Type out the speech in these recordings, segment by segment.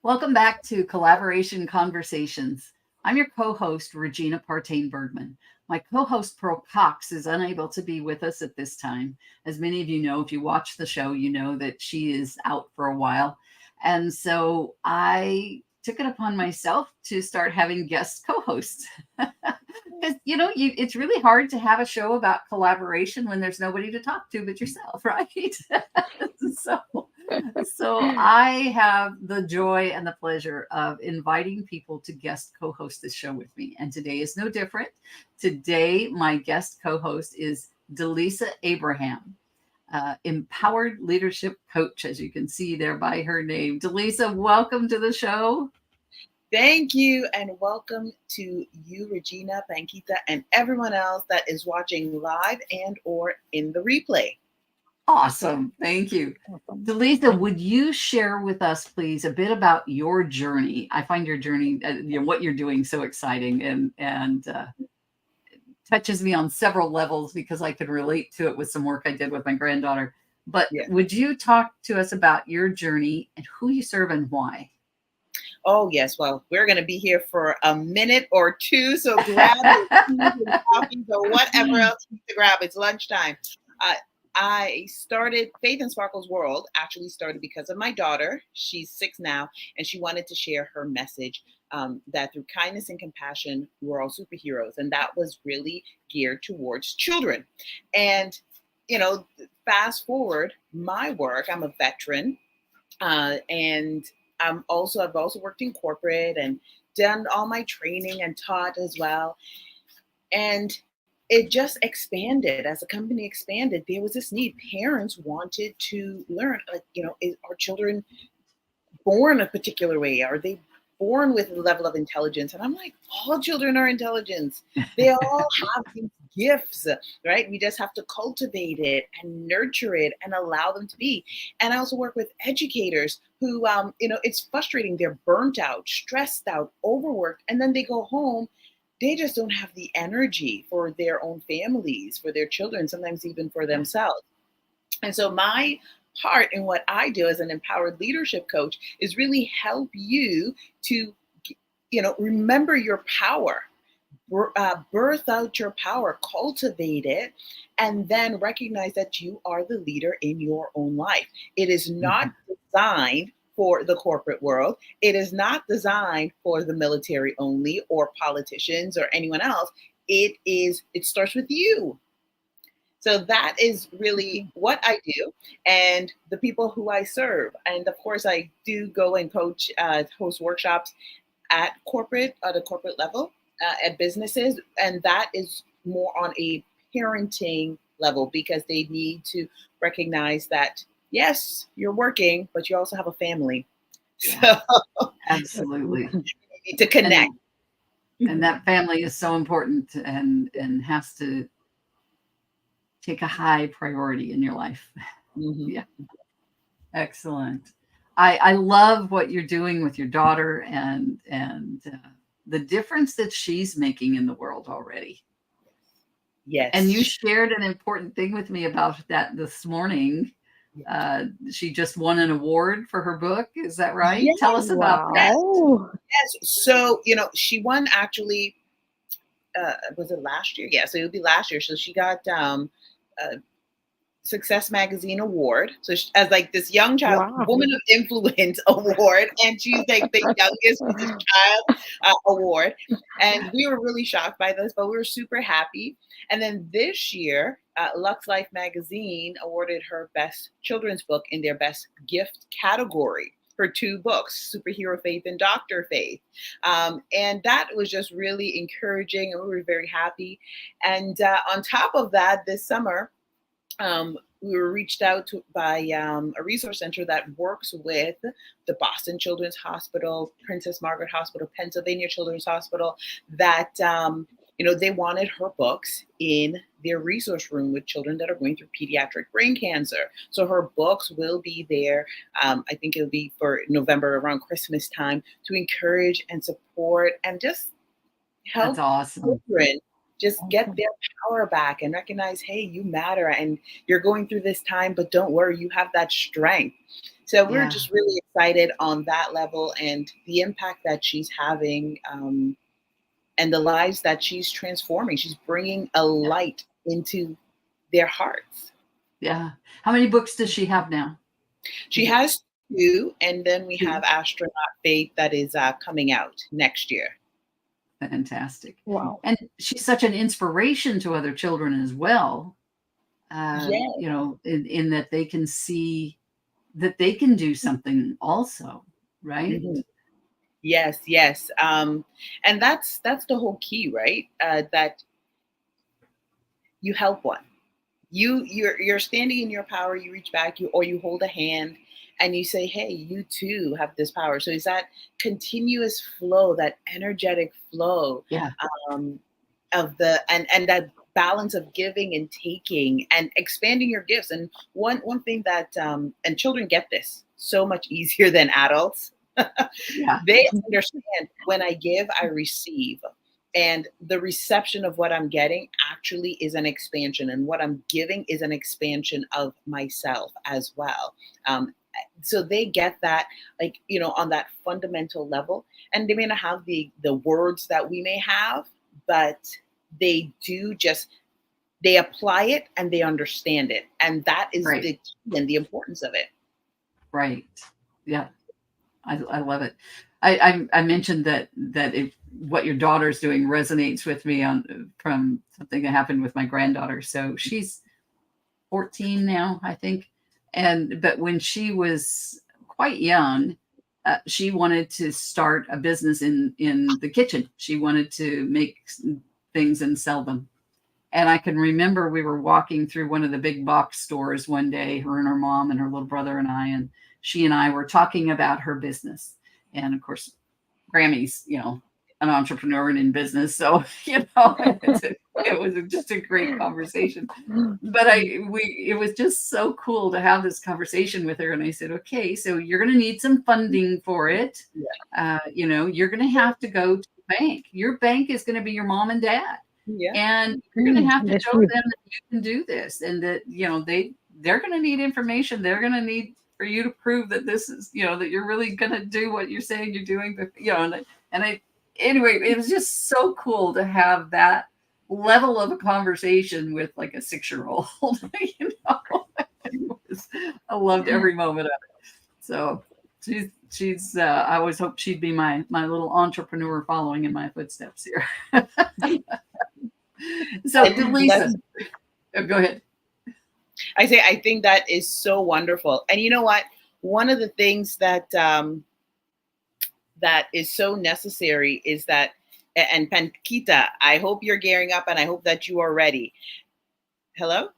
Welcome back to Collaboration Conversations. I'm your co host, Regina Partain Bergman. My co host, Pearl Cox, is unable to be with us at this time. As many of you know, if you watch the show, you know that she is out for a while. And so I took it upon myself to start having guest co hosts. Because, it's really hard to have a show about collaboration when there's nobody to talk to but yourself, right? so so I have the joy and the pleasure of inviting people to guest co-host this show with me. And today is no different. Today, my guest co-host is Delisa Abraham, empowered leadership coach, as you can see there by her name. Delisa, welcome to the show. Thank you, and welcome to you, Regina, Pankita, and everyone else that is watching live and or in the replay. Awesome. Thank you. Delisa, would you share with us, please, a bit about your journey? I find your journey, what you're doing so exciting and touches me on several levels because I can relate to it with some work I did with my granddaughter. But would you talk to us about your journey and who you serve and why? Oh, yes. Well, we're going to be here for a minute or two. So grab your tea and coffee or whatever else you need to grab. It's lunchtime. I started Faith and Sparkle's World, actually started because of my daughter. She's 6 now, and she wanted to share her message that through kindness and compassion, we're all superheroes. And that was really geared towards children. And, fast forward my work, I'm a veteran, and I've also worked in corporate and done all my training and taught as well. And it just expanded. As the company expanded, there was this need. Parents wanted to learn, are children born a particular way? Are they born with a level of intelligence? And I'm like, all children are intelligent. They all have these gifts, right? We just have to cultivate it and nurture it and allow them to be. And I also work with educators who, it's frustrating. They're burnt out, stressed out, overworked, and then they go home. They just don't have the energy for their own families, for their children, sometimes even for themselves. And so my part in what I do as an empowered leadership coach is really help you to, remember your power, birth out your power, cultivate it, and then recognize that you are the leader in your own life. It is not designed for the corporate world. It is not designed for the military only or politicians or anyone else. It starts with you. So that is really what I do and the people who I serve. And of course, I do go and coach, host workshops at the corporate level, at businesses. And that is more on a parenting level because they need to recognize that, yes, you're working, but you also have a family. So absolutely. You need to connect. And that family is so important and has to take a high priority in your life. Mm-hmm. Yeah. Excellent. I love what you're doing with your daughter and the difference that she's making in the world already. Yes. And you shared an important thing with me about that this morning. She just won an award for her book. Is that right? Yes. Tell us about that. Yes. So, she won actually, was it last year? Yeah. So it would be last year. So she got Success Magazine award. So she, as like this young child, Woman of Influence award, and she's like the youngest child award. And we were really shocked by this, but we were super happy. And then this year, Lux Life Magazine awarded her best children's book in their best gift category for 2 books, Superhero Faith and Dr. Faith. And that was just really encouraging, and we were very happy. And on top of that, this summer, we were reached out to by a resource center that works with the Boston Children's Hospital, Princess Margaret Hospital, Pennsylvania Children's Hospital, that they wanted her books in their resource room with children that are going through pediatric brain cancer. So her books will be there. I think it'll be for November around Christmas time to encourage and support and just help children just get their power back and recognize, hey, you matter and you're going through this time, but don't worry, you have that strength. So we're Yeah. just really excited on that level and the impact that she's having, and the lives that she's transforming. She's bringing a Yeah. light into their hearts. Yeah. How many books does she have now? She Is it has two, and then we have two? Astronaut Faith that is coming out next year. Fantastic. Wow. And she's such an inspiration to other children as well. Yes. In that they can see that they can do something also, right? Mhm. Yes, yes. And that's the whole key, right? That you help one. You're standing in your power. You reach back, you hold a hand, and you say, "Hey, you too have this power." So it's that continuous flow, that energetic flow, Yeah. um, of the and that balance of giving and taking and expanding your gifts. And one thing that and children get this so much easier than adults. Yeah. They understand when I give, I receive. And the reception of what I'm getting actually is an expansion. And what I'm giving is an expansion of myself as well. So they get that, like, on that fundamental level. And they may not have the words that we may have, but they do just, they apply it and they understand it. And that is Right. the key and the importance of it. Right. Yeah. I love it. I mentioned that if what your daughter's doing resonates with me from something that happened with my granddaughter. So she's 14 now, I think. But when she was quite young, she wanted to start a business in the kitchen. She wanted to make things and sell them. And I can remember we were walking through one of the big box stores one day, her and her mom and her little brother and I, and she and I were talking about her business. And of course, Grammy's, an entrepreneur and in business. So, it was just a great conversation. But it was just so cool to have this conversation with her. And I said, okay, so you're going to need some funding for it. You're going to have to go to the bank. Your bank is going to be your mom and dad. Yeah. And you're going to have to That's show true. them that you can do this, and that they're going to need information. They're going to need for you to prove that this is that you're really going to do what you're saying you're doing. But anyway, it was just so cool to have that level of a conversation with like a 6-year-old. I loved every moment of it. So she's I always hoped she'd be my little entrepreneur following in my footsteps here. So, Delisa, go ahead. I think that is so wonderful. And you know what? One of the things that that is so necessary is that, and Pankita, I hope you're gearing up and I hope that you are ready. Hello?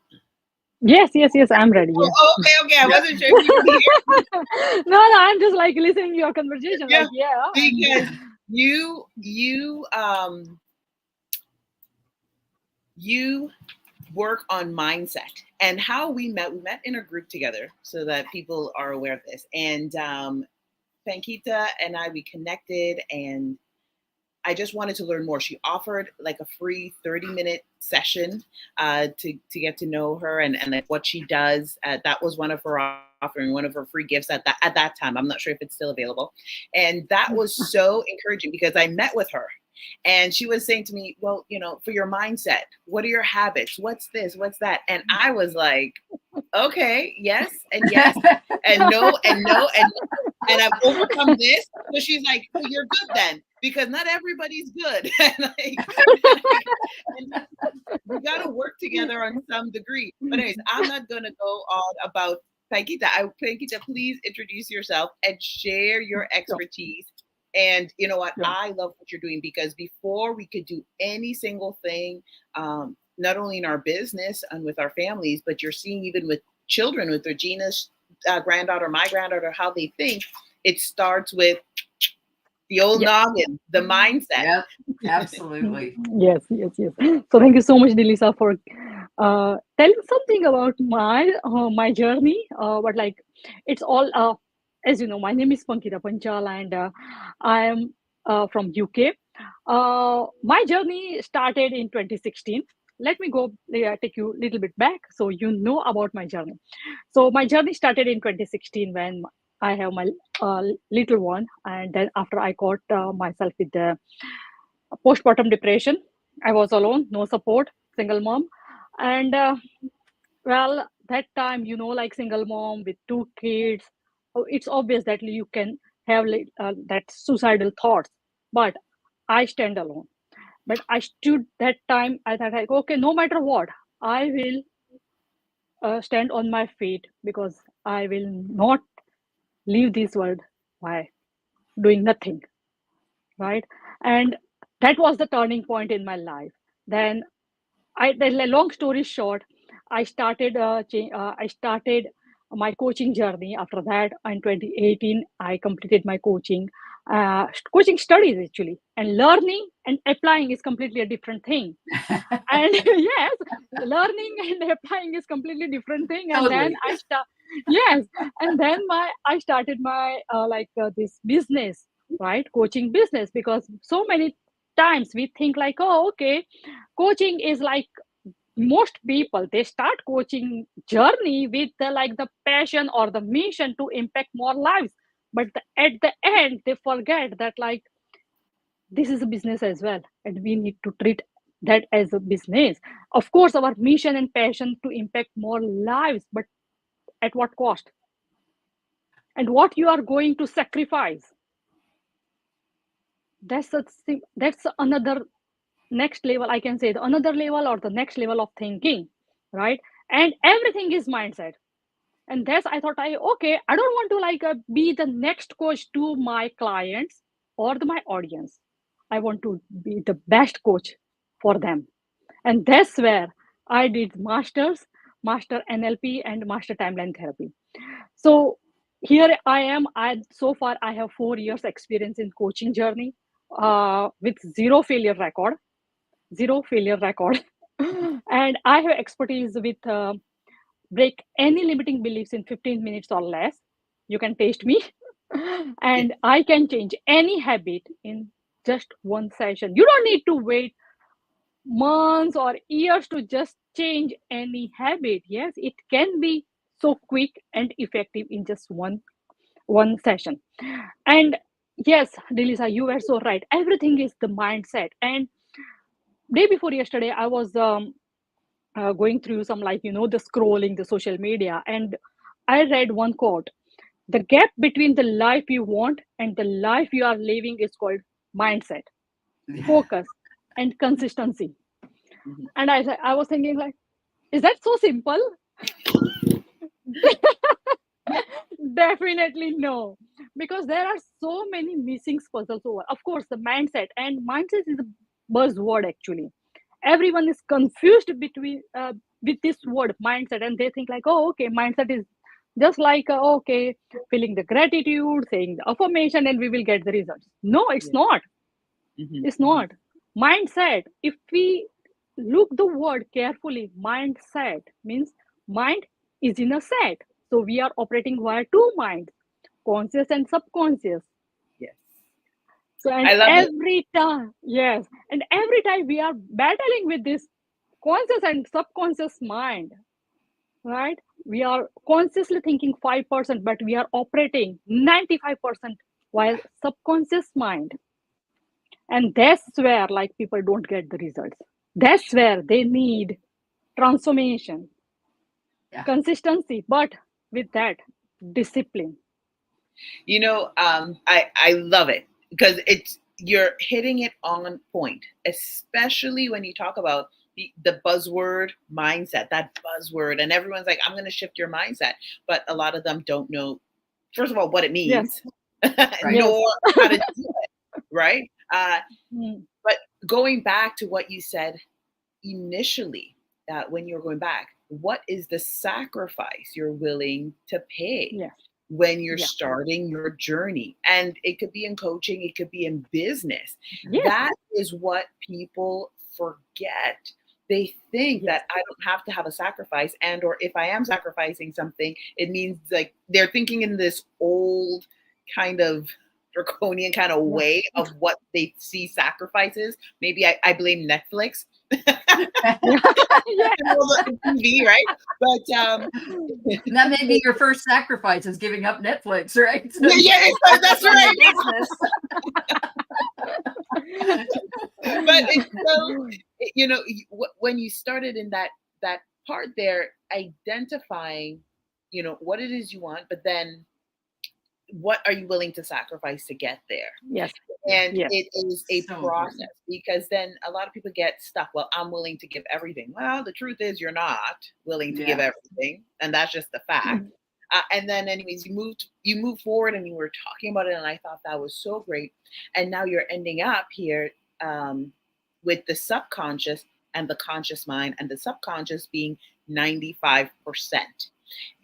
Yes, I'm ready. Yeah. Oh, okay. I wasn't sure if you could hear. No, I'm just like listening to your conversation. Yeah, Like, yeah. because you work on mindset. And how we met in a group together so that people are aware of this. And Pankita and we connected, and I just wanted to learn more. She offered like a free 30-minute session to get to know her and like what she does. That was one of her offering, one of her free gifts at that time. I'm not sure if it's still available. And that was so encouraging because I met with her. And she was saying to me, well, for your mindset, what are your habits? What's this? What's that? And I was like, okay, yes, and yes, and no, and no, and I've overcome this. So she's like, well, you're good then, because not everybody's good. And we got to work together on some degree. But anyways, I'm not going to go on about Pankita. Pankita, please introduce yourself and share your expertise. And you know what? Yeah. I love what you're doing, because before we could do any single thing, not only in our business and with our families, but you're seeing even with children, with Regina's granddaughter, my granddaughter, how they think. It starts with the old noggin, the mindset. Yeah, absolutely. Yes. So thank you so much, Delisa, for telling something about my journey. But like, it's all as you know, my name is Pankita Panchal, and I am from UK. My journey started in 2016. let me go take you a little bit back so you know about my journey. So my journey started in 2016 when I have my little one, and then after I got myself with the postpartum depression. I was alone, no support, single mom, and well, that time, like single mom with two kids, it's obvious that you can have that suicidal thoughts. But I stand alone. But I stood that time. I thought, like, okay, no matter what, I will stand on my feet because I will not leave this world by doing nothing, right? And that was the turning point in my life. Then the long story short, I started my coaching journey. After that, in 2018, I completed my coaching studies actually, and learning and applying is completely a different thing. And yes, learning and applying is completely different thing. And then Totally. yes, and then I started my this business, right, coaching business, because so many times we think like, oh, okay, coaching is like, most people they start coaching journey with the passion or the mission to impact more lives, but at the end they forget that like this is a business as well, and we need to treat that as a business. Of course, our mission and passion to impact more lives, but at what cost, and what you are going to sacrifice. That's another next level, I can say, the another level or the next level of thinking, right? And everything is mindset. And that's, I thought, okay, I don't want to be the next coach to my clients or my audience. I want to be the best coach for them. And that's where I did master NLP and master timeline therapy. So here I am. So far I have 4 years experience in coaching journey, with zero failure record. And I have expertise with break any limiting beliefs in 15 minutes or less. You can taste me. Yeah. And I can change any habit in just one session. You don't need to wait months or years to just change any habit. Yes, it can be so quick and effective in just one session. And yes, Delisa, you were so right. Everything is the mindset. And day before yesterday, I was going through some the scrolling the social media, and I read one quote: the gap between the life you want and the life you are living is called mindset, Yeah. focus, and consistency. Mhm. And I was thinking like, is that so simple? Definitely no, because there are so many missing puzzles over. Of course, the mindset is a buzzword actually. Everyone is confused between with this word mindset, and they think like, oh, okay, mindset is just like okay, feeling the gratitude, saying the affirmation, and we will get the results. No, it's Yeah. not. Mhm. It's not. Mindset, if we look the word carefully, mindset means mind is in a set. So we are operating via two minds, conscious and subconscious. Yes. So, and I love it. every time, yes, and every time we are battling with this conscious and subconscious mind, right? We are consciously thinking 5%, but we are operating 95% while subconscious mind. And that's where people don't get the results. That's where they need transformation, Yeah. consistency, but with that, discipline. I love it because you're hitting it on point, especially when you talk about the buzzword mindset, that buzzword, and everyone's like, I'm going to shift your mindset, but a lot of them don't know, first of all, what it Yes, means, Right. yes. nor how to do it, right? Mm, But going back to what you said initially, when you're going back, what is the sacrifice you're willing to pay yes, when you're yeah, starting your journey? And it could be in coaching, it could be in business. yes, That is what people forget. They think yes, that I don't have to have a sacrifice, and or if I am sacrificing something, it means like they're thinking in this old kind of draconian kind of yeah, way of what they see sacrifices. Maybe I blame Netflix. TV, right? But that may be your first sacrifice is giving up Netflix, right? So that's right. But it's so, when you started in that part there, identifying, what it is you want, but then what are you willing to sacrifice to get there? Yes. And Yes. it is a So process, important. because then a lot of people get stuck. Well, I'm willing to give everything. Well, the truth is you're not willing to give everything, and that's just the fact. And then, anyways, you move forward, and you were talking about it, and I thought that was so great. And now you're ending up here with the subconscious and the conscious mind, and the subconscious being 95%.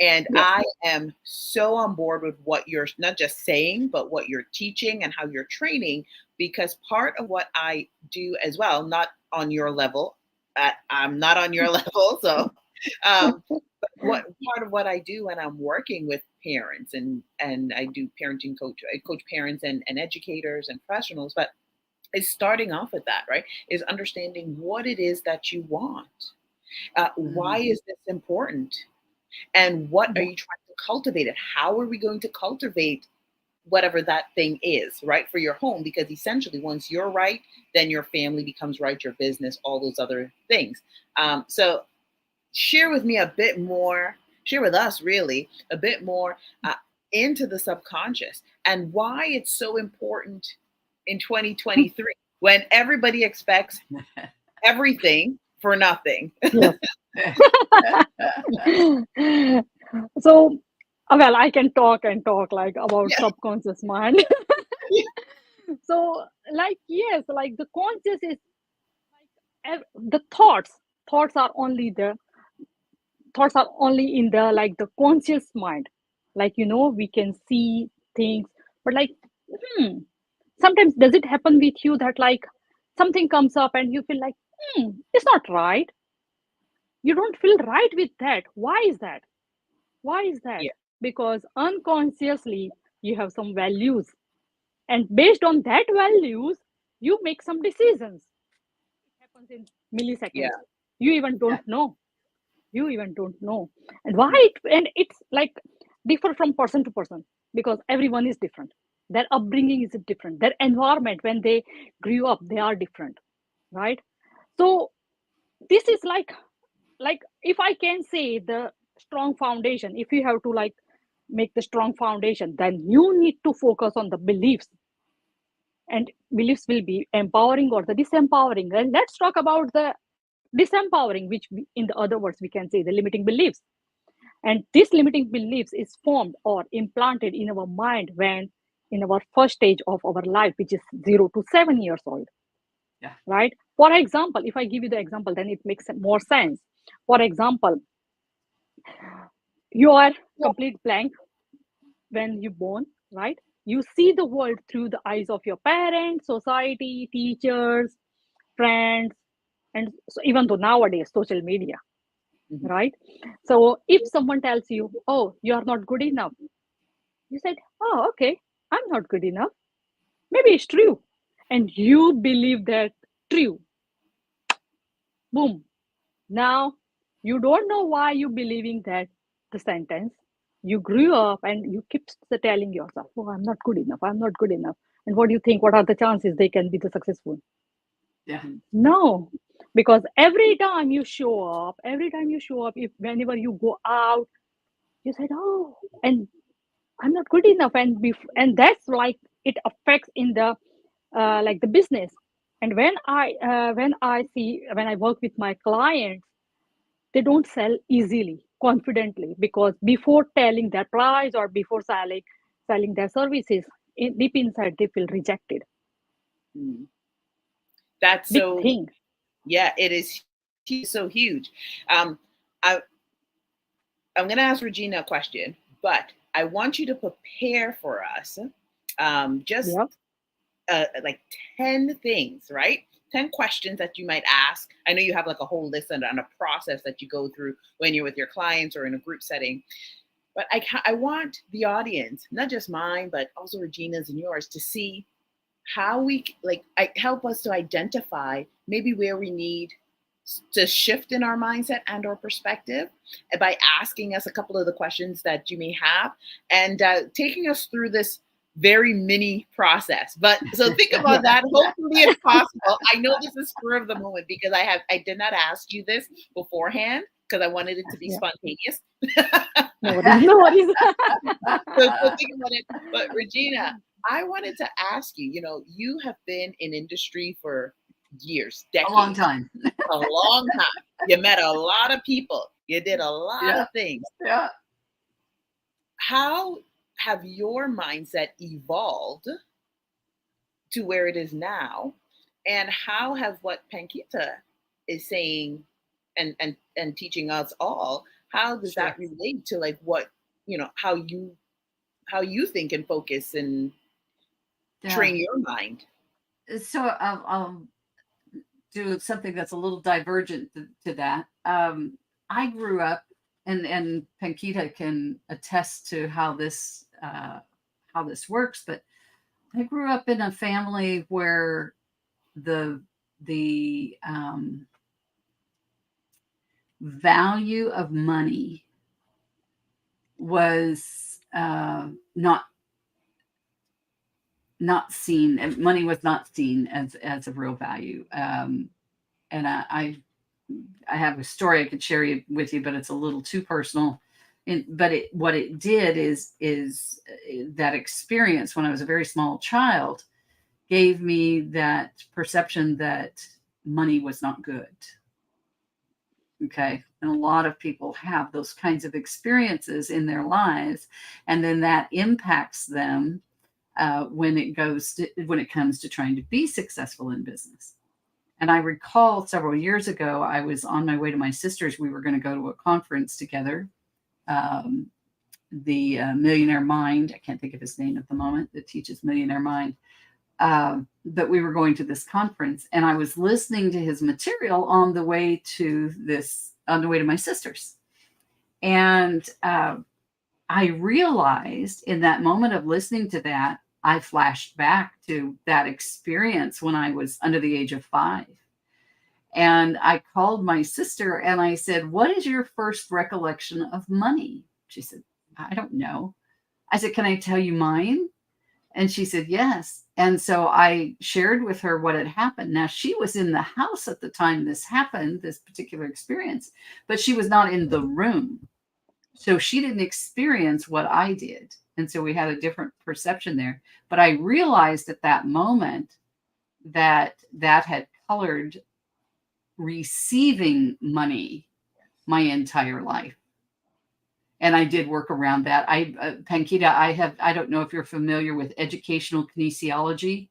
And Yes. I am so on board with what you're not just saying, but what you're teaching and how you're training, because part of what I do as well, not on your level, I'm not on your level. So, but part of what I do when I'm working with parents, and I do parenting coach, I coach parents and educators and professionals, but is starting off with that, right? Is understanding what it is that you want. Why is this important? And what are you trying to cultivate it? How are we going to cultivate whatever that thing is, right, for your home? Because essentially, once you're right, then your family becomes right, your business, all those other things. So share with us really, a bit more into the subconscious and why it's so important in 2023 when everybody expects everything for nothing. Yes. So, well, I can talk and talk like about subconscious mind. So, like, yes, like the conscious is like the thoughts are only in the like the conscious mind. Like, we can see things, but like, hmm, sometimes does it happen with you that like something comes up and you feel like, it's not right. You don't feel right with that. Why is that? Why is that? Yeah. Because unconsciously you have some values, and based on that values, you make some decisions. It happens in Yeah. milliseconds. You even don't know. You even don't know. And why Yeah. and it's like differ from person to person, because everyone is different. Their upbringing is different. Their environment when they grew up, they are different, right? So this is like if I can say the strong foundation, if you have to like make the strong foundation, then you need to focus on the beliefs, and beliefs will be empowering or the disempowering. And let's talk about the disempowering, which in the other words we can say the limiting beliefs. And this limiting beliefs is formed or implanted in our mind when in our first stage of our life, which is 0 to 7 years old. Yeah. Right? For example, if I give you the example, then it makes more sense. For example, you are complete blank when you born, right? You see the world through the eyes of your parents, society, teachers, friends, and so even though nowadays social media, Mhm. right? So if someone tells you, oh, you are not good enough, you said, oh, okay, I'm not good enough, maybe it's true, and you believe that true. Boom. Now you don't know why you believing that the sentence. You grew up and you keep telling yourself, oh, I'm not good enough, I'm not good enough. And what do you think, what are the chances they can be the successful? Yeah. No, because every time you show up, if whenever you go out, you said, oh, and I'm not good enough, and that's like it affects in the like the business. And when I work with my clients, they don't sell easily, confidently, because before telling their price or before selling their services, deep inside they feel rejected. Mm. That's Big so, thing. yeah, it is so huge. Um, I, I'm going to ask Regina a question, but I want you to prepare for us just Yeah. like 10 things, right? 10 questions that you might ask. I know you have like a whole list and a process that you go through when you're with your clients or in a group setting. But I want the audience, not just mine, but also Regina's and yours, to see how we help us to identify maybe where we need to shift in our mindset and our perspective by asking us a couple of the questions that you may have and taking us through this very mini process. But so think about that. Hopefully it's possible. I know this is spur of the moment because I did not ask you this beforehand because I wanted it to be spontaneous. No worries. No worries. So think about it. But Regina, I wanted to ask you, you have been in industry for years, decades. A long time. A long time. You met a lot of people. You did a lot of things. Yeah. How have your mindset evolved to where it is now? And how have what Pankita is saying and teaching us all, how does that relate to like what, how you think and focus and train your mind? So I'll do something that's a little divergent to that. I grew up, and Pankita can attest to how this works. But I grew up in a family where the value of money was not seen, and money was not seen as a real value. And I have a story I could share with you, but it's a little too personal. But what it did is that experience when I was a very small child gave me that perception that money was not good. Okay. And a lot of people have those kinds of experiences in their lives, and then that impacts them when it comes to trying to be successful in business. And I recall several years ago, I was on my way to my sister's. We were going to go to a conference together. The Millionaire Mind, I can't think of his name at the moment, that teaches Millionaire Mind. But we were going to this conference, and I was listening to his material on the way to my sister's. And I realized in that moment of listening to that, I flashed back to that experience when I was under the age of 5. And I called my sister and I said, "What is your first recollection of money?" She said, "I don't know." I said, "Can I tell you mine?" And she said, "Yes." And so I shared with her what had happened. Now, she was in the house at the time this happened, this particular experience, but she was not in the room. So she didn't experience what I did. And so we had a different perception there. But I realized at that moment that had colored receiving money my entire life. And I did work around that. Pankita, I don't know if you're familiar with educational kinesiology,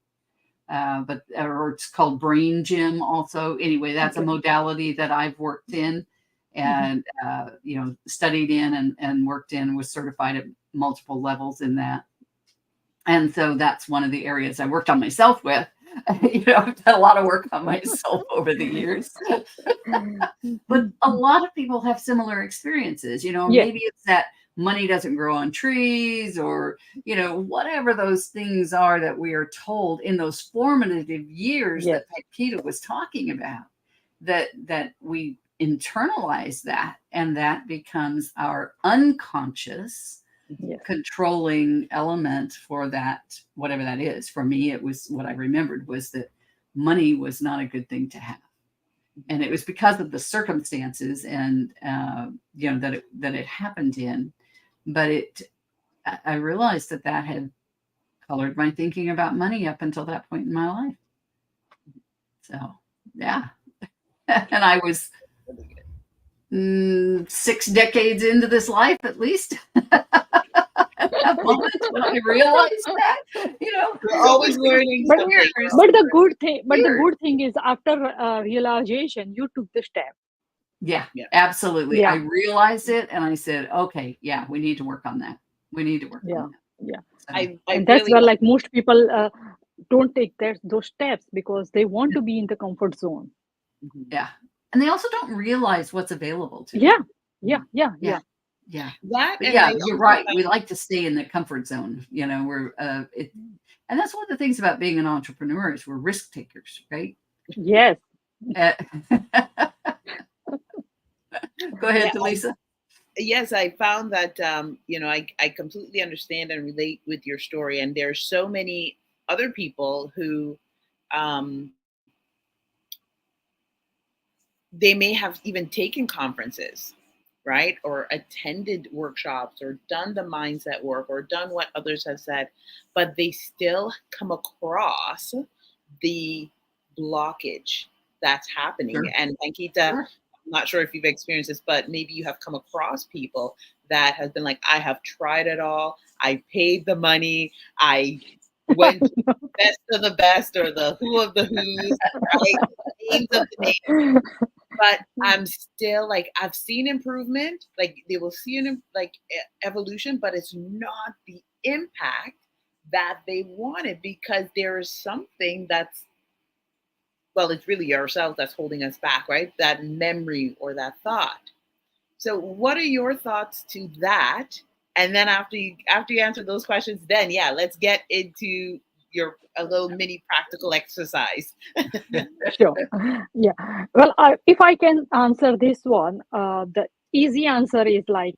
or it's called brain gym also. Anyway, that's a modality that I've worked in and, studied in and worked in, was certified at multiple levels in that. And so that's one of the areas I worked on myself with. I've done a lot of work on myself over the years. But a lot of people have similar experiences, maybe it's that money doesn't grow on trees, or, whatever those things are that we are told in those formative years that Pankita was talking about, that we internalize that, and that becomes our unconscious controlling element for that, whatever that is. For me, it was, what I remembered was that money was not a good thing to have. And it was because of the circumstances and, that it happened in. But I realized that had colored my thinking about money up until that point in my life. So, yeah. And I was 6 decades into this life, at least. That moment when I realized that, we're always learning. But the good thing is, after realization, you took the step. Yeah, absolutely. Yeah. I realized it, and I said, "Okay, yeah, we need to work on that. We need to work on that." Yeah. I and that's where, like, most people don't take those steps because they want to be in the comfort zone. Yeah, and they also don't realize what's available to them. Yeah. You're right. We like to stay in the comfort zone. We're and that's one of the things about being an entrepreneur is we're risk takers, right? Yes. Go ahead, Yeah, Delisa. yes, I found that I completely understand and relate with your story, and there's so many other people who um, they may have even taken conferences, right, or attended workshops, or done the mindset work, or done what others have said, but they still come across the blockage that's happening. Sure. And Pankita, Sure. I'm not sure if you've experienced this, but maybe you have come across people that has been like, I have tried it all. I paid the money. I went to the best of the best, or the who of the who's, right? The names of the names. But I'm still like, I've seen improvement. Like they will see evolution, but it's not the impact that they wanted, because there is something that's, well, it's really ourselves that's holding us back, right? That memory or that thought. So what are your thoughts to that? And then after you answer those questions, then yeah, let's get into your a little mini practical exercise. Sure. Yeah. Well, if I can answer this one, the easy answer is like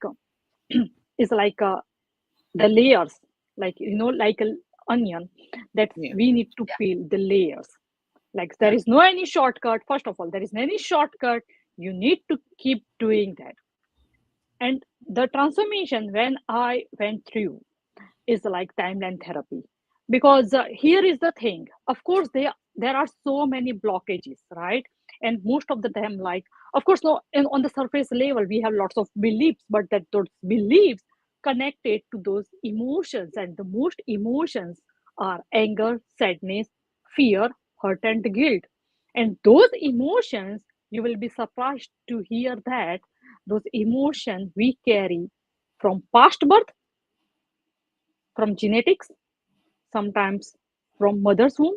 is like the layers, like like an onion, that Yeah. we need to peel the layers. Like there Yeah. is no any shortcut. First of all, there is no any shortcut. You need to keep doing that. And the transformation when I went through is like timeline therapy, because here is the thing. Of course, there are so many blockages, right? And most of the time, like, of course, no, and on the surface level we have lots of beliefs, but that those beliefs connected to those emotions, and the most emotions are anger, sadness, fear, hurt, and guilt. And those emotions, you will be surprised to hear that those emotions we carry from past birth, from genetics, sometimes from mother's womb,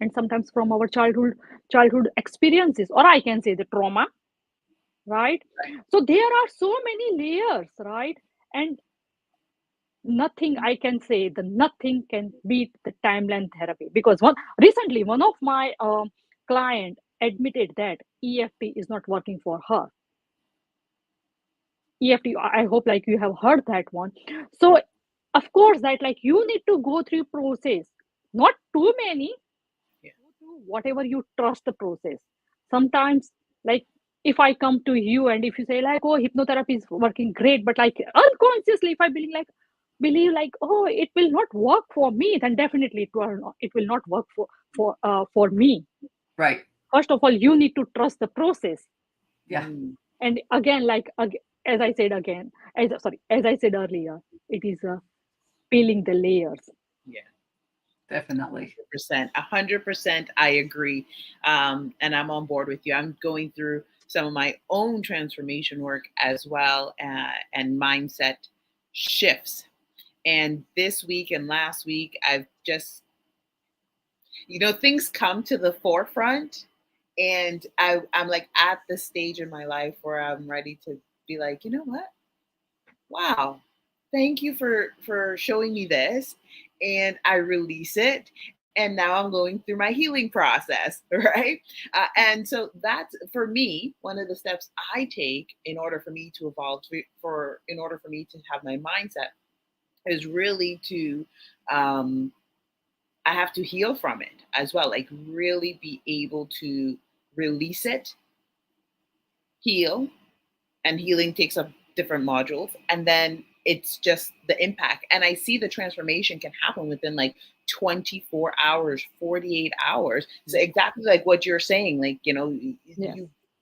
and sometimes from our childhood experiences, or I can say the trauma, right? So there are so many layers, right? And nothing, I can say, the nothing can beat the timeline therapy, because one of my client admitted that EFT is not working for her. EFT, I hope like you have heard that one. So of course that like you need to go through process, not too many, Yeah. go through whatever you trust the process. Sometimes, like, if I come to you and if you say like, oh, hypnotherapy is working great, but like unconsciously if I believe like, oh, it will not work for me, then definitely it will not work for me. Right. First of all, you need to trust the process. Yeah. Mm, And again, like, as I said again, as I said earlier, it is peeling the layers. yeah. Definitely. 100%, I agree. And I'm on board with you. I'm going through some of my own transformation work as well, and mindset shifts. And this week and last week, I've just, things come to the forefront. And I'm like at the stage in my life where I'm ready to be like, you know what? Wow, thank you for showing me this, and I release it, and now I'm going through my healing process, right? And so that's, for me, one of the steps I take in order for me to evolve, in order for me to have my mindset, is really to I have to heal from it as well, like really be able to release it, heal, and healing takes up different modules, and then it's just the impact, and I see the transformation can happen within like 24 hours, 48 hours. So exactly like what you're saying, like, Yeah.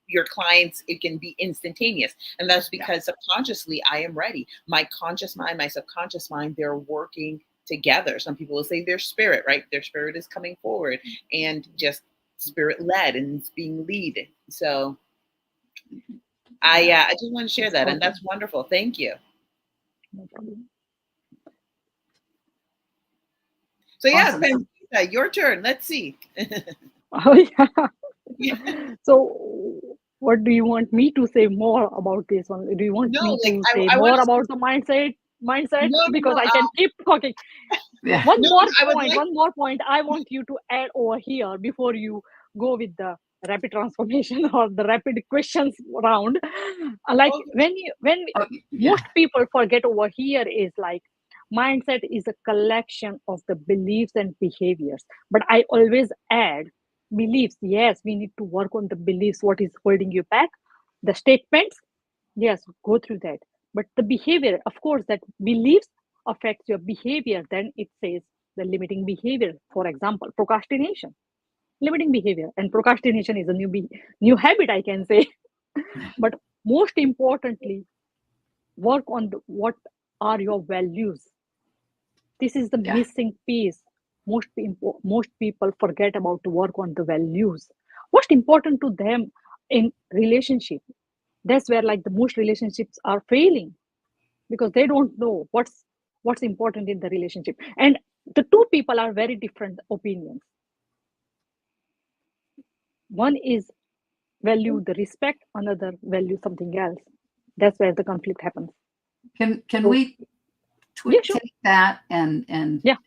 your clients, it can be instantaneous, and that's Yeah. because subconsciously I am ready. My conscious mind, my subconscious mind, they're working together. Some people will say their spirit, right? Their spirit is coming forward and just spirit led, and it's being lead. So I just want to share Yes, that, and totally. that's wonderful. Thank you. No problem. So yeah, Awesome. Pankita, your turn. Let's see. Oh, yeah. Yeah. So, what do you want me to say more about this one? Do you want No, me like to say I want more to say about the mindset? no, no, Because no, I can keep talking. Yeah. no. I would like. One more point I want you to add over here before you go with the rapid transformation or the rapid questions round. Like Okay. when Oh, yeah. most people forget over here is like mindset is a collection of the beliefs and behaviors. But I always add beliefs. Yes, we need to work on the beliefs. What is holding you back? The statements. Yes, go through that. But the behavior, of course, that beliefs affects your behavior. Then it says the limiting behavior. For example, procrastination, limiting behavior, and procrastination is a new habit, I can say. But most importantly, work on what are your values. This is the Yeah. missing piece. Most people forget about to work on the values. What's important to them in relationship? That's where like the most relationships are failing because they don't know what's important in the relationship, and the two people are very different opinions. One is value the respect, another value something else. That's where the conflict happens. Can So we yeah, sure. take that and Yeah,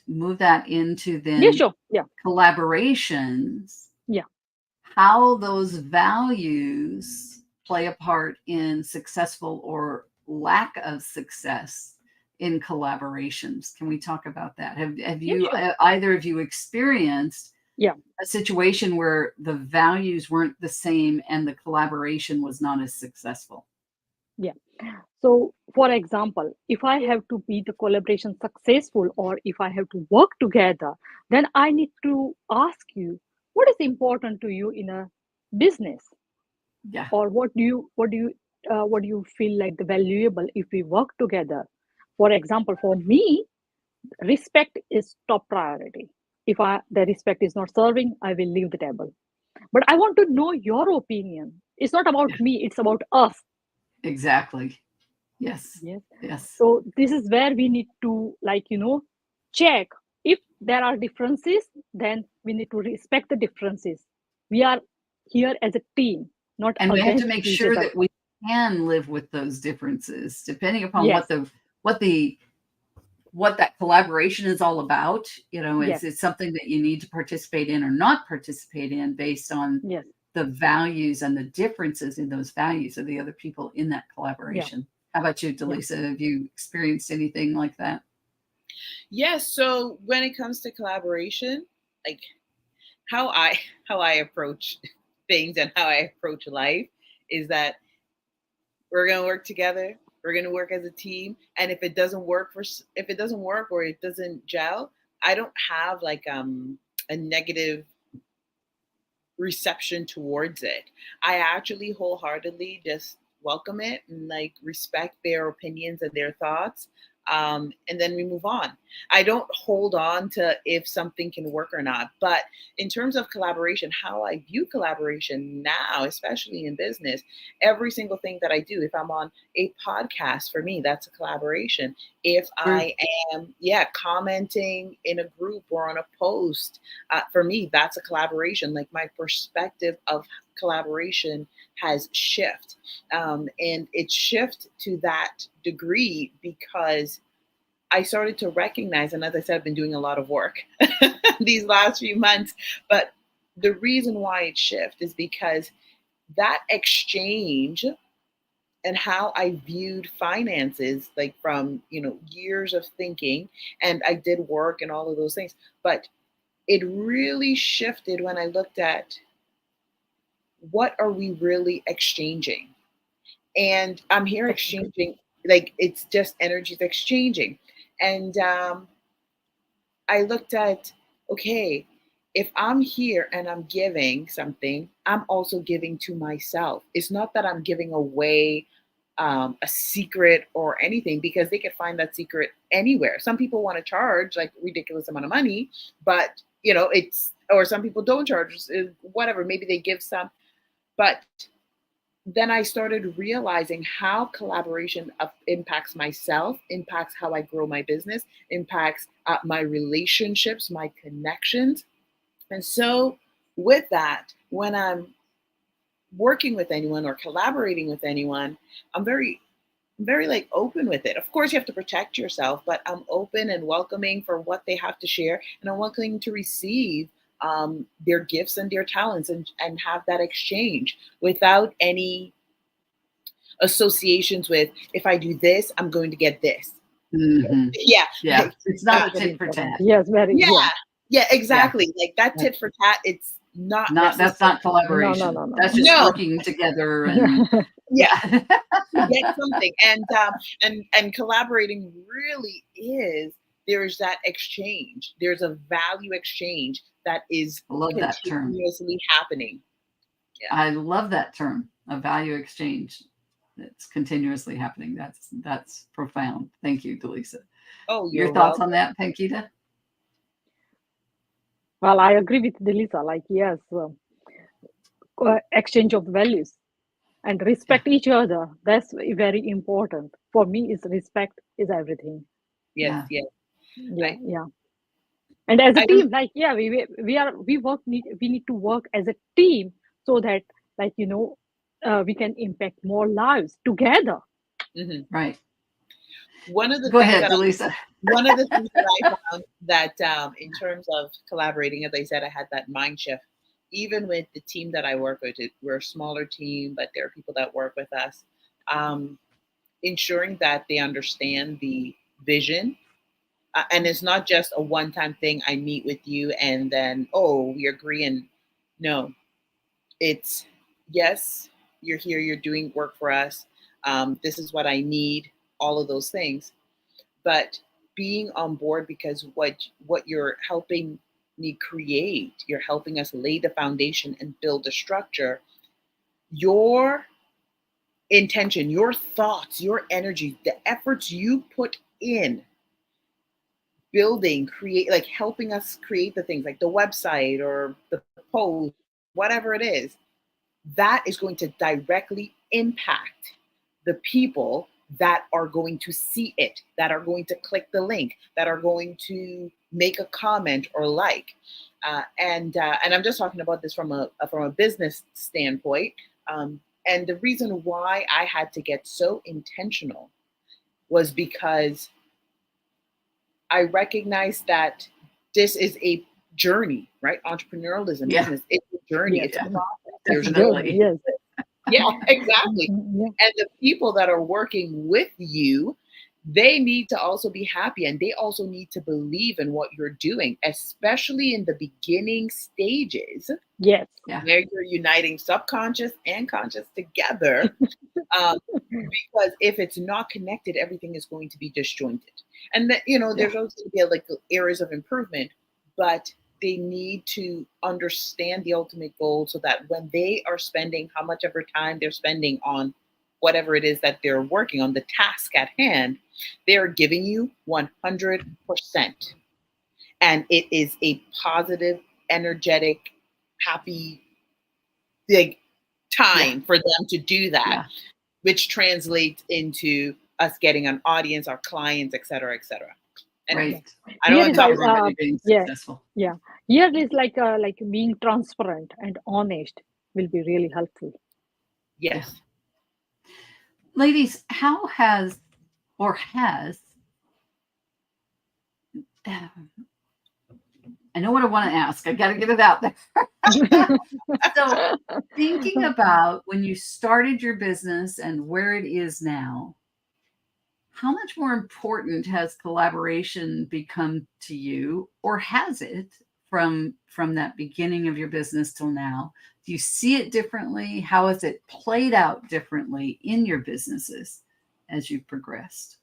move that into yeah, then sure. Yeah, collaborations, yeah, how those values play a part in successful or lack of success in collaborations. Can we talk about that? Have yeah, you sure. either of you experienced Yeah, a situation where the values weren't the same and the collaboration was not as successful? yeah. So for example, if I have to be the collaboration successful or if I have to work together, then I need to ask you what is important to you in a business, Yeah. or what do you feel like the valuable if we work together. For example, for me, respect is top priority. If the respect is not serving, I will leave the table. But I want to know your opinion. It's not about Yeah. me, it's about us. Exactly. Yes. Yes. Yes. So this is where we need to like check if there are differences, then we need to respect the differences. We are here as a team, not And we have to against make each sure other. that we can live with those differences depending upon Yes, what the what that collaboration is all about. You know, is yes, it something that you need to participate in or not participate in based on yes, the values and the differences in those values of the other people in that yeah, collaboration? How about you, yeah. Delisa? Have you experienced anything like that? Yes. So when it comes to collaboration, like how I how I approach things and how I approach life is that we're gonna work together. We're gonna work as a team, and if it doesn't work if it doesn't work or it doesn't gel, I don't have like a negative reception towards it. I actually wholeheartedly just welcome it and like respect their opinions and their thoughts. And then we move on. I don't hold on to if something can work or not. But in terms of collaboration, how I view collaboration now, especially in business, every single thing that I do, if I'm on a podcast, for me, that's a collaboration. If True. I am, yeah, commenting in a group or on a post, for me, that's a collaboration. Like my perspective of collaboration has shifted, and it shifted to that degree because I started to recognize, and as I said, I've been doing a lot of work these last few months. But the reason why it shifted is because that exchange and how I viewed finances, like from years of thinking, and I did work and all of those things, but it really shifted when I looked at what are we really exchanging. And I'm here Definitely. exchanging, like it's just energies exchanging. And I looked at, okay, if I'm here and I'm giving something, I'm also giving to myself. It's not that I'm giving away a secret or anything, because they could find that secret anywhere. Some people want to charge like ridiculous amount of money, but it's, or some people don't charge, whatever. Maybe they give some, but then I started realizing how collaboration impacts myself, impacts how I grow my business, impacts my relationships, my connections. And so, with that, when I'm working with anyone or collaborating with anyone, I'm very like open with it. Of course, you have to protect yourself, but I'm open and welcoming for what they have to share, and I'm welcoming to receive their gifts and their talents, and have that exchange without any associations with, if I do this, I'm going to get this. Mhm. Yeah. Yeah. Like, It's not a Very tit for important. tat. Yes, very. yeah, Yeah. yeah, exactly. Like that Yeah. tit for tat, it's not That's not No, collaboration. no. That's just No. working together and Yeah, yeah. to get something. And collaborating really is, there's that exchange. There's a value exchange that is I love that term. continuously happening. Yeah. I love that term, a value exchange that's continuously happening. That's profound. Thank you, Delisa. Oh, Your you're thoughts welcome. on that, Pankita? Well, I agree with Delisa. Like, yes, exchange of values and respect each other. That's very important. For me, is respect is everything. Yes, Yeah. yes. Yeah, I, yeah. And as a I team, like, yeah, we need to work as a team so that, like, we can impact more lives together. mhm. Right. One of the Go things ahead, that Delisa. I found that, in terms of collaborating, as I said, I had that mind shift. Even with the team that I work with, we're a smaller team, but there are people that work with us. Um, Ensuring that they understand the vision, and it's not just a one-time thing. I meet with you and then, oh, we agree, and no, it's, yes, you're here, you're doing work for us. This is what I need. All of those things, but being on board, because what you're helping me create, you're helping us lay the foundation and build the structure. Your intention, your thoughts, your energy, the efforts you put in building, create, like helping us create the things like the website or the post, whatever it is, that is going to directly impact the people that are going to see it, that are going to click the link, that are going to make a comment or like. And I'm just talking about this from a business standpoint. And the reason why I had to get so intentional was because I recognized that this is a journey, right? Entrepreneurialism, Yeah. business, it's a journey, Yes, it's a process. it's There's a no, journey. Definitely. Yes. yeah, exactly. Yeah. And the people that are working with you, they need to also be happy, and they also need to believe in what you're doing, especially in the beginning stages Yes. Yeah. where you're uniting subconscious and conscious together. Because if it's not connected, everything is going to be disjointed. And that, Yeah. there's always going to be like areas of improvement, but they need to understand the ultimate goal, so that when they are spending how much ever time they're spending on whatever it is that they're working on, the task at hand, they're giving you 100%. And it is a positive, energetic, happy, big Yeah. time for them to do that, Yeah. which translates into us getting an audience, our clients, et cetera, et cetera. Anyway, Right. I don't Here want is to talk like, about Everybody being yeah, successful. yeah. Here is like being transparent and honest will be really helpful. Yeah. yes. Ladies, how has I know what I want to ask. I got to get it out there. So, thinking about when you started your business and where it is now, how much more important has collaboration become to you, or has it from that beginning of your business till now? Do you see it differently? How has it played out differently in your businesses as you've progressed?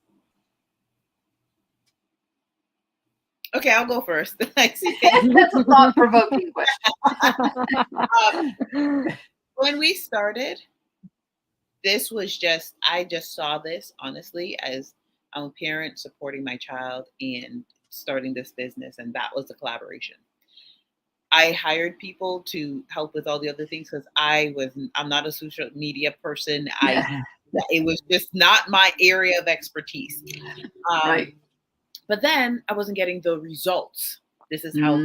Okay, I'll go first. I see. That's a thought-provoking question. When we started, this was I just saw this honestly as I'm a parent supporting my child and starting this business, and that was the collaboration. I hired people to help with all the other things because I'm not a social media person. Yeah. It was just not my area of expertise. Right. But then I wasn't getting the results. This is how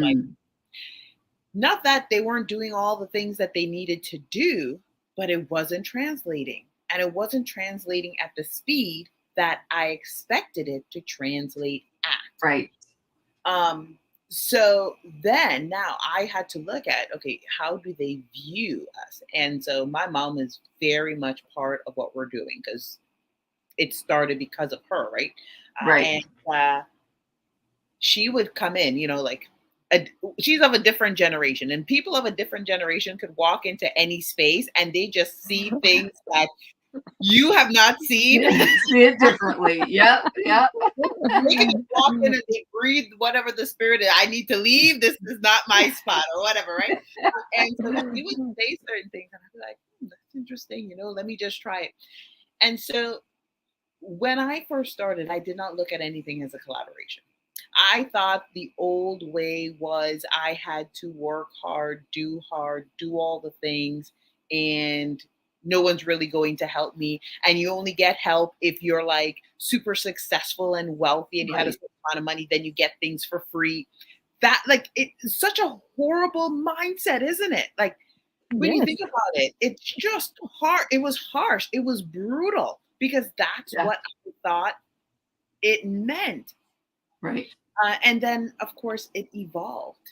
not that they weren't doing all the things that they needed to do, but it wasn't translating. And it wasn't translating at the speed that I expected it to translate at. Right. So then now I had to look at, okay, how do they view us? And so my mom is very much part of what we're doing because it started because of her, right? Right. And she would come in, like she's of a different generation, and people of a different generation could walk into any space and they just see things that you have not seen. See it differently. Yep. Yep. They can just walk in and they breathe whatever the spirit is. I need to leave. This is not my spot or whatever, right? And so she would say certain things, and I'd be like, that's interesting. Let me just try it. And so when I first started, I did not look at anything as a collaboration. I thought the old way was I had to work hard, do all the things, and no one's really going to help me. And you only get help if you're like super successful and wealthy and you had a Right. certain amount of money, then you get things for free. That, like, it's such a horrible mindset, isn't it? Like, when you Yes. think about it, it's just hard. It was harsh. It was brutal because that's Yeah. what I thought it meant. Right. And then, of course, it evolved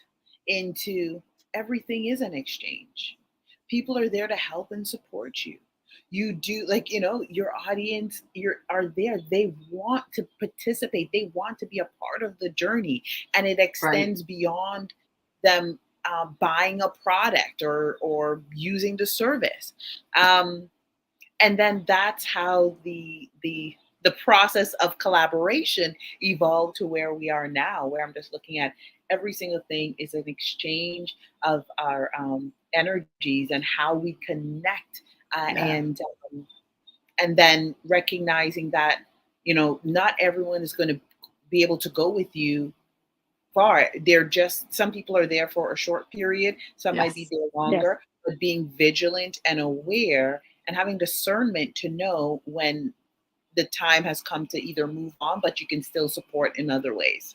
into everything is an exchange. People are there to help and support you. You do, like, your audience are there. They want to participate. They want to be a part of the journey. And it Right. extends beyond them buying a product or using the service. And then that's how the process of collaboration evolved to where we are now, where I'm just looking at every single thing is an exchange of our energies and how we connect, Yeah. and then recognizing that not everyone is going to be able to go with you far. They're just, some people are there for a short period, some might be Yes. there Yes. longer, but being vigilant and aware and having discernment to know when the time has come to either move on, but you can still support in other ways.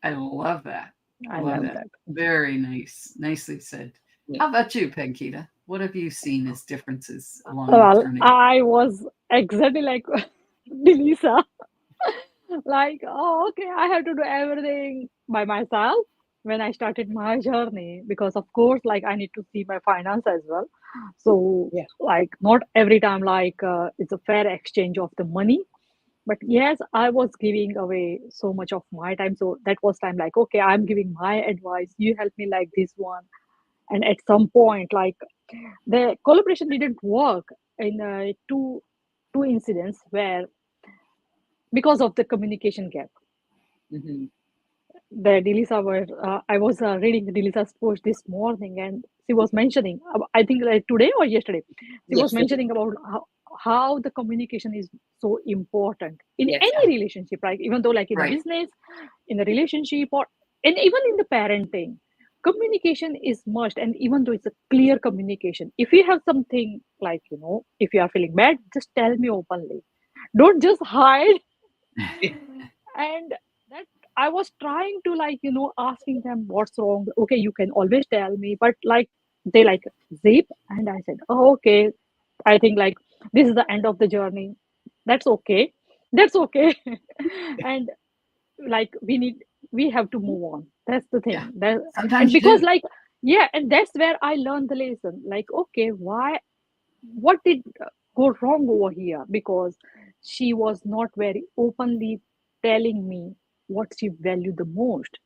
I love that. I I love love that. that. Very nice. Nicely said. Yeah. How about you, Pankita? What have you seen as differences along the Well, journey? I was exactly like Delisa. Like, oh, okay, I have to do everything by myself when I started my journey because, of course, like I need to see my finance as well. So, Yeah. like, not every time, like, it's a fair exchange of the money. But yes, I was giving away so much of my time. So that was time like, okay, I'm giving my advice. You help me like this one. And at some point, like the collaboration didn't work in two incidents where because of the communication gap. Hmm. The Delisa were I was reading Delisa's post this morning, and she was mentioning, I think like today or yesterday, she was Yesterday. mentioning about how the communication is so important in Yes. any relationship, right? Even though like in a Right. business, in a relationship, or and even in the parenting, communication is must. And even though it's a clear communication, if you have something like if you are feeling bad, just tell me openly. Don't just hide. And that I was trying to like asking them what's wrong. Okay, you can always tell me, but like they like zip, and I said, oh, okay, I think like this is the end of the journey. That's okay. That's okay. And like we have to move on. That's the Yeah. thing. That, and Sometimes you because do. like yeah, and that's where I learned the lesson. Like, okay, why what did go wrong over here? Because she was not very openly telling me what she valued the most.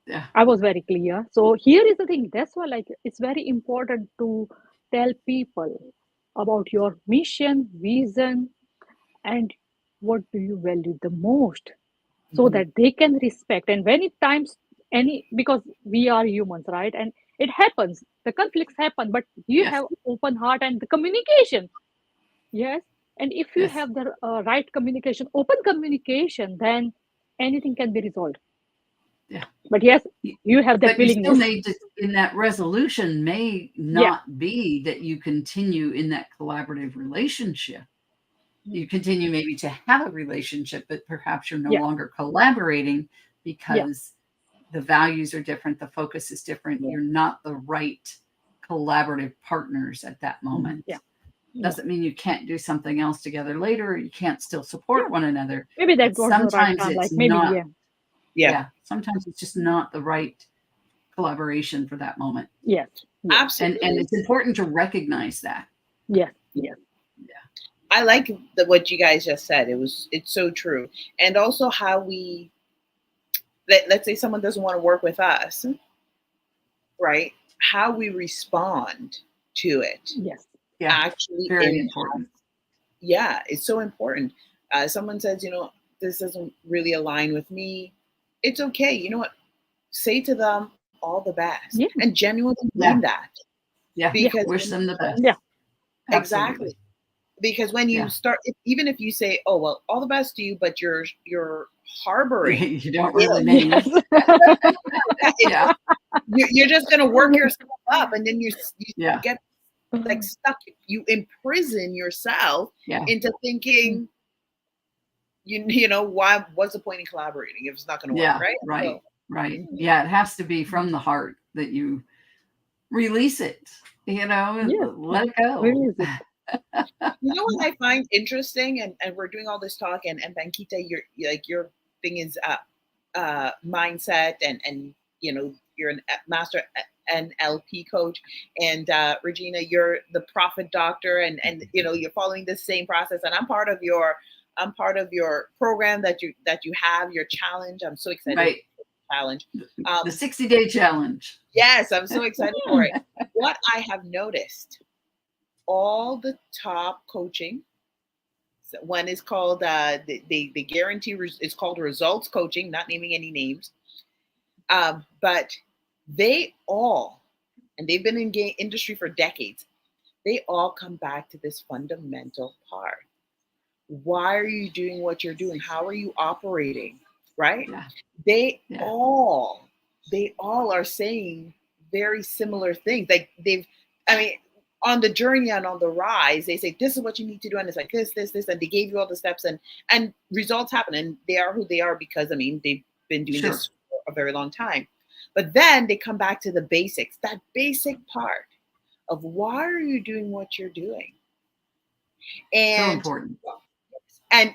Yeah. I was very clear. So here is the thing. That's why like it's very important to tell people about your mission, vision, and what do you value the most, so Hmm. that they can respect. And when it times any, because we are humans, right? And it happens, the conflicts happen, but you Yes. have open heart and the communication. Yes. And if you Yes. have the right communication, open communication, then anything can be resolved. Yeah. But yes, Y- you have that But you still willingness. need to, in that resolution, may Yeah. not be that you continue in that collaborative relationship. You continue maybe to have a relationship, but perhaps you're no Yeah. longer collaborating Yeah. because the values are different, the focus is different. Yeah. You're not the right collaborative partners at that Hmm. Yeah. moment. Yeah. Doesn't mean you can't do something else together later, or you can't still support Yeah. one another, Maybe that but was the right sometimes time. it's Like maybe, not yeah. Yeah. Sometimes it's just not the right collaboration for that moment. Yes. Yes. Absolutely. And it's important to recognize that. Yes. Yes. I like what you guys just said. It's so true. And also how let's say someone doesn't want to work with us, right? How we respond to it Yes. Yeah, actually very important. Yeah, it's so important. Someone says, this doesn't really align with me. It's okay. You know what? Say to them all the best Yeah. and genuinely Yeah. mean that. Yeah, Because wish them the best. Yeah. exactly. Absolutely. Because when you Yeah. start, even if you say, "Oh well, all the best to you," but you're harboring, You don't really mean Yes. it. yeah, you're just gonna work yourself up, and then you Yeah. get like stuck. You imprison yourself Yeah. into thinking, why? What's the point in collaborating if it's not gonna work, Yeah. right? Right. So, Right. mhm. Yeah. It has to be from the heart that you release it, and Yes. let it go. Release it. You know what I find interesting, and we're doing all this talk, and Pankita, your thing is mindset, and you're an master NLP coach, and Regina, you're the profit doctor, and you're following the same process, and I'm part of your program that you have your challenge. I'm so excited Right. for the challenge. The 60-day challenge. Yes, I'm so excited for it. What I have noticed, all the top coaching. One is called they guarantee it's called results coaching, not naming any names, but they all, and they've been in industry for decades. They all come back to this fundamental part. Why are you doing what you're doing? How are you operating? Right? Yeah. They Yeah. all are saying very similar things. Like I mean, on the journey and on the rise, they say this is what you need to do, and it's like this, and they gave you all the steps, and results happen, and they are who they are because they've been doing Sure. this for a very long time. But then they come back to the basics, that basic part of why are you doing what you're doing, So and important.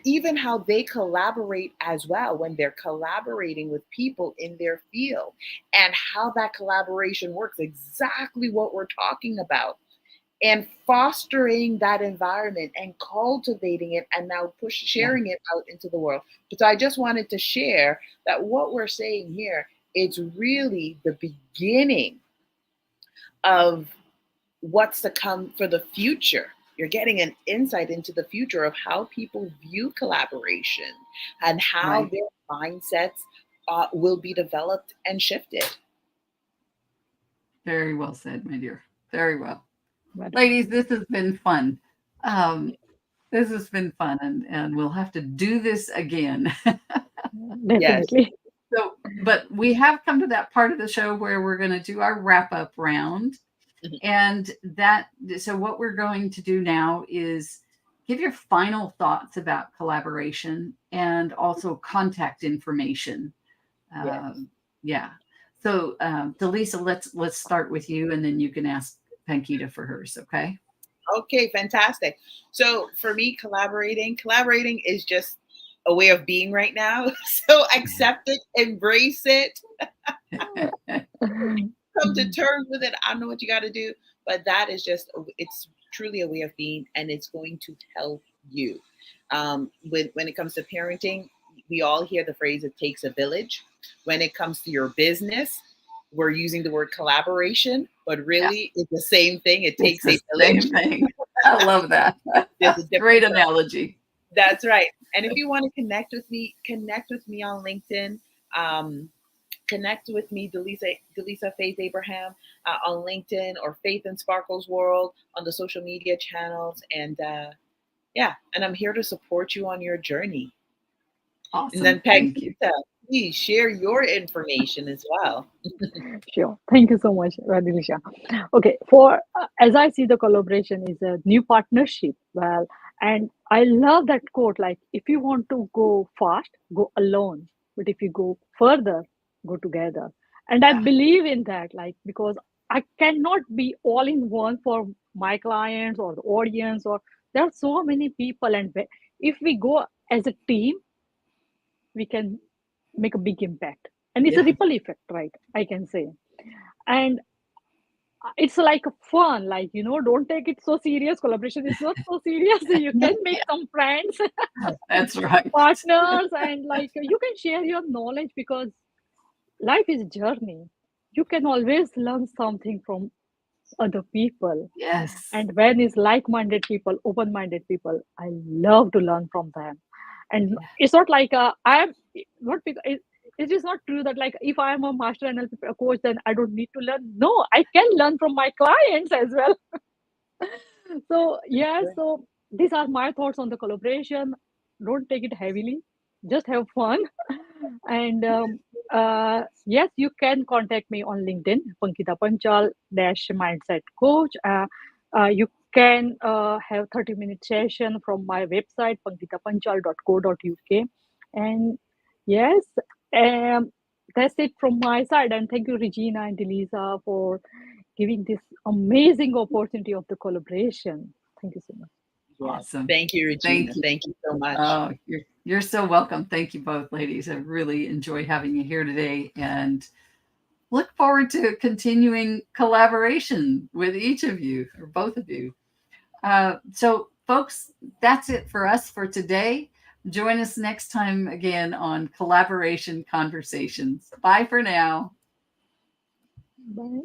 even how they collaborate as well when they're collaborating with people in their field, and how that collaboration works, exactly what we're talking about, and fostering that environment and cultivating it, and now sharing it out into the world. So I just wanted to share that what we're saying here, it's really the beginning of what's to come for the future. You're getting an insight into the future of how people view collaboration and how Right. their mindsets will be developed and shifted. Very well said, my dear. Very well. Right. Ladies, this has been fun. This has been fun, and we'll have to do this again. Definitely. So, but we have come to that part of the show where we're going to do our wrap up round. Mhm. And so what we're going to do now is give your final thoughts about collaboration and also contact information. Yes. Yeah. So, Delisa, let's start with you, and then you can ask Pankita for hers. Okay. Okay, fantastic. So for me, collaborating is just a way of being right now. So accept it, embrace it, come to terms with it. I don't know what you got to do, but that is it's truly a way of being, and it's going to help you. When it comes to parenting, we all hear the phrase, it takes a village. When it comes to your business, we're using the word collaboration, but really it's the same thing. It It's takes a the village. same thing. I love that. There's a different Great analogy. That's right. And if you want to connect with me on LinkedIn. Connect with me, Delisa Faith Abraham, on LinkedIn, or Faith and Sparkles World on the social media channels. And and I'm here to support you on your journey. Awesome. And then Thank you. Pankita, please share your information as well. Sure. Thank you so much, Radhisha. Okay. For as I see, the collaboration is a new partnership. Well, and I love that quote. Like, if you want to go fast, go alone. But if you go further, go together. And I Yeah. believe in that. Like, because I cannot be all in one for my clients or the audience. Or there are so many people, and if we go as a team, we can make a big impact, and it's a Yeah. ripple effect, right? I can say. And it's like fun, like, don't take it so serious. Collaboration is not so serious. You can make some friends, That's right. partners, and like you can share your knowledge, because life is a journey. You can always learn something from other people. Yes. And when it's like-minded people, open-minded people, I love to learn from them. And Yeah. it's not like I'm not because it is not true that, like, if I am a master NLP coach, then I don't need to learn. No, I can learn from my clients as well. So yeah, so these are my thoughts on the collaboration. Don't take it heavily, just have fun. And yes, you can contact me on LinkedIn, Pankita Panchal dash mindset coach. You can have 30-minute session from my website, pankitapanchal.co.uk. And yes, um, that's it from my side. And thank you, Regina and Delisa, for giving this amazing opportunity of the collaboration. Thank you so much. Yes. Awesome. Thank you, Regina. Thank you. Thank you so much. Oh, you're so welcome. Thank you both, ladies. I really enjoyed having you here today, and look forward to continuing collaboration with each of you or both of you. So, folks, that's it for us for today. Join us next time again on Collaboration Conversations. Bye for now. Bye.